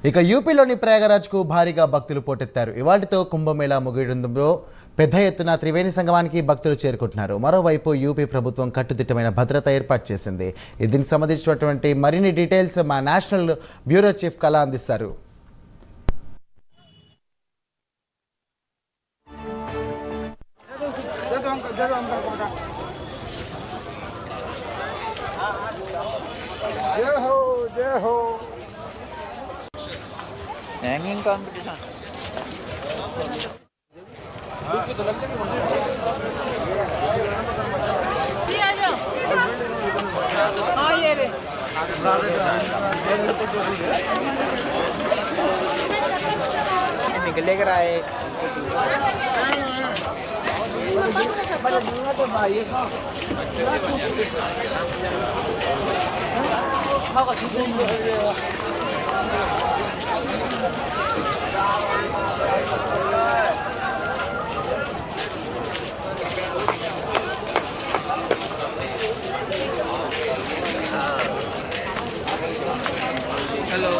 ఇక యూపీలోని ప్రయాగరాజ్కు భారీగా భక్తులు పోటెత్తారు. ఇవాళతో కుంభమేళా ముగియడంతో పెద్ద ఎత్తున త్రివేణి సంగమానికి భక్తులు చేరుకుంటున్నారు. మరోవైపు యూపీ ప్రభుత్వం కట్టుదిట్టమైన భద్రత ఏర్పాటు చేసింది. దీనికి సంబంధించినటువంటి మరిన్ని డీటెయిల్స్ మా నేషనల్ బ్యూరో చీఫ్ కళ అందిస్తారు. हैंगिंग कंपटीशन निकल लेकर आए हेलो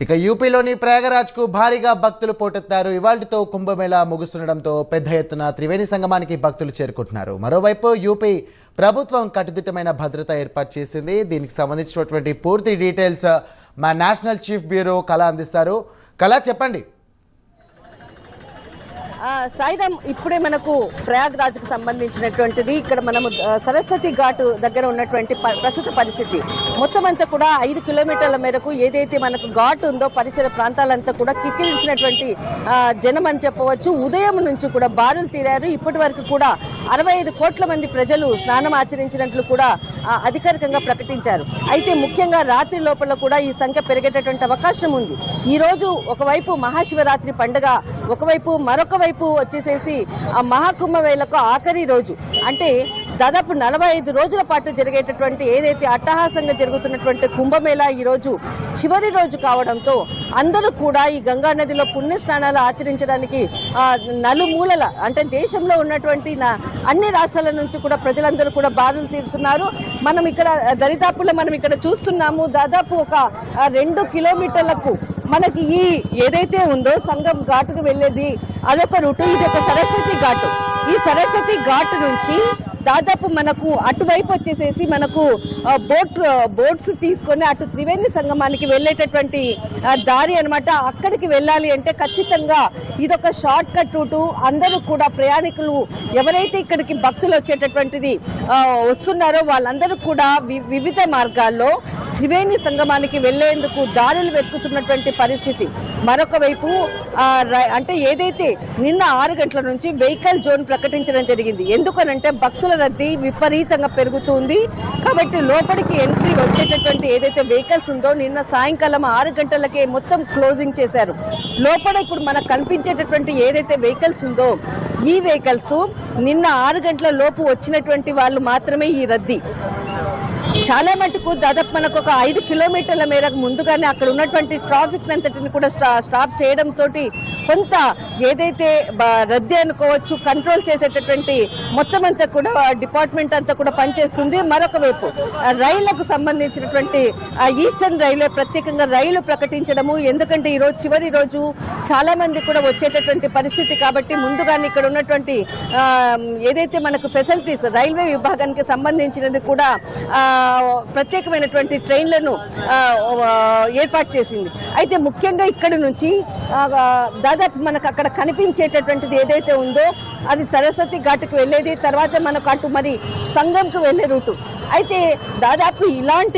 ఇక యూపీలోని ప్రయాగరాజ్కు భారీగా భక్తులు పోటెత్తారు. ఇవాళతో కుంభమేళా ముగుస్తుండడంతో పెద్ద ఎత్తున త్రివేణి సంగమానికి భక్తులు చేరుకుంటున్నారు. మరోవైపు యూపీ ప్రభుత్వం కట్టుదిట్టమైన భద్రత ఏర్పాటు చేసింది. దీనికి సంబంధించినటువంటి పూర్తి డీటెయిల్స్ మా నేషనల్ చీఫ్ బ్యూరో కళ అందిస్తారు. కళ, చెప్పండి. సాయిరామ్, ఇప్పుడే మనకు ప్రయాగ్రాజ్కు సంబంధించినటువంటిది ఇక్కడ మనము సరస్వతి ఘాట్ దగ్గర ఉన్నటువంటి ప్రస్తుత పరిస్థితి మొత్తం అంతా కూడా 5 కిలోమీటర్ల మేరకు ఏదైతే మనకు ఘాట్ ఉందో పరిసర ప్రాంతాలంతా కూడా కిక్కిరిసినటువంటి జనం అని చెప్పవచ్చు. ఉదయం నుంచి కూడా బారులు తీరారు. ఇప్పటి వరకు కూడా 65 కోట్ల మంది ప్రజలు స్నానం ఆచరించినట్లు కూడా అధికారికంగా ప్రకటించారు. అయితే ముఖ్యంగా రాత్రి లోపల కూడా ఈ సంఖ్య పెరిగేటటువంటి అవకాశం ఉంది. ఈ రోజు ఒకవైపు మహాశివరాత్రి పండుగ, ఒకవైపు మరొక వైపు వచ్చేసేసి ఆ మహాకుంభమేళకు ఆఖరి రోజు, అంటే దాదాపు 45 రోజుల పాటు జరిగేటటువంటి ఏదైతే అట్టహాసంగా జరుగుతున్నటువంటి కుంభమేళా ఈ రోజు చివరి రోజు కావడంతో అందరూ కూడా ఈ గంగా నదిలో పుణ్య స్నానాలు ఆచరించడానికి నలుమూలల, అంటే దేశంలో ఉన్నటువంటి అన్ని రాష్ట్రాల నుంచి కూడా ప్రజలందరూ కూడా బారులు తీరుతున్నారు. మనం ఇక్కడ దరిదాపుల్లో మనం ఇక్కడ చూస్తున్నాము. దాదాపు ఒక 2 కిలోమీటర్లకు మనకి ఈ ఏదైతే ఉందో సంగం ఘాటుకు వెళ్ళేది అదొక రూటు, ఇది ఒక సరస్వతి ఘాటు. ఈ సరస్వతి ఘాటు నుంచి దాదాపు మనకు అటువైపు వచ్చేసేసి మనకు బోట్స్ తీసుకొని అటు త్రివేణి సంగమానికి వెళ్ళేటటువంటి దారి అనమాట. అక్కడికి వెళ్ళాలి అంటే ఖచ్చితంగా ఇదొక షార్ట్ కట్ రూటు. అందరూ కూడా ప్రయాణికులు ఎవరైతే ఇక్కడికి భక్తులు వచ్చేటటువంటిది వస్తున్నారో వాళ్ళందరూ కూడా వివిధ మార్గాల్లో త్రివేణి సంగమానికి వెళ్లేందుకు దారులు వెతుకుతున్నటువంటి పరిస్థితి. మరొక వైపు అంటే ఏదైతే నిన్న 6 గంటల నుంచి వెహికల్ జోన్ ప్రకటించడం జరిగింది. ఎందుకనంటే భక్తుల రద్దీ విపరీతంగా పెరుగుతుంది కాబట్టి లోపలికి ఎంట్రీ వచ్చేటటువంటి ఏదైతే వెహికల్స్ ఉందో నిన్న సాయంకాలం 6 గంటలకే మొత్తం క్లోజింగ్ చేశారు. లోపల ఇప్పుడు మనకు కనిపించేటటువంటి ఏదైతే వెహికల్స్ ఉందో ఈ వెహికల్స్ నిన్న 6 గంటల లోపు వచ్చినటువంటి వాళ్ళు మాత్రమే ఈ రద్దీ. చాలా మటుకు దాదాపు మనకు ఒక 5 కిలోమీటర్ల మేరకు ముందుగానే అక్కడ ఉన్నటువంటి ట్రాఫిక్ అంతటిని కూడా స్టాప్ చేయడంతో కొంత ఏదైతే రద్దీ అనుకోవచ్చు కంట్రోల్ చేసేటటువంటి మొత్తం అంతా కూడా డిపార్ట్మెంట్ అంతా కూడా పనిచేస్తుంది. మరొక వైపు రైళ్లకు సంబంధించినటువంటి ఈస్టర్న్ రైల్వే ప్రత్యేకంగా రైలు ప్రకటించడము, ఎందుకంటే ఈ రోజు చివరి రోజు చాలా మంది కూడా వచ్చేటటువంటి పరిస్థితి కాబట్టి ముందుగానే ఇక్కడ ఉన్నటువంటి ఏదైతే మనకు ఫెసిలిటీస్ రైల్వే విభాగానికి సంబంధించినది కూడా ప్రత్యేకమైనటువంటి ట్రైన్లను ఏర్పాటు చేసింది. అయితే ముఖ్యంగా ఇక్కడి నుంచి దాదాపు మనకు అక్కడ కనిపించేటటువంటిది ఏదైతే ఉందో అది సరస్వతి ఘాట్కు వెళ్ళేది, తర్వాత మనకు అటు మరి సంగంకు వెళ్ళే రూటు. అయితే దాదాపు ఇలాంటి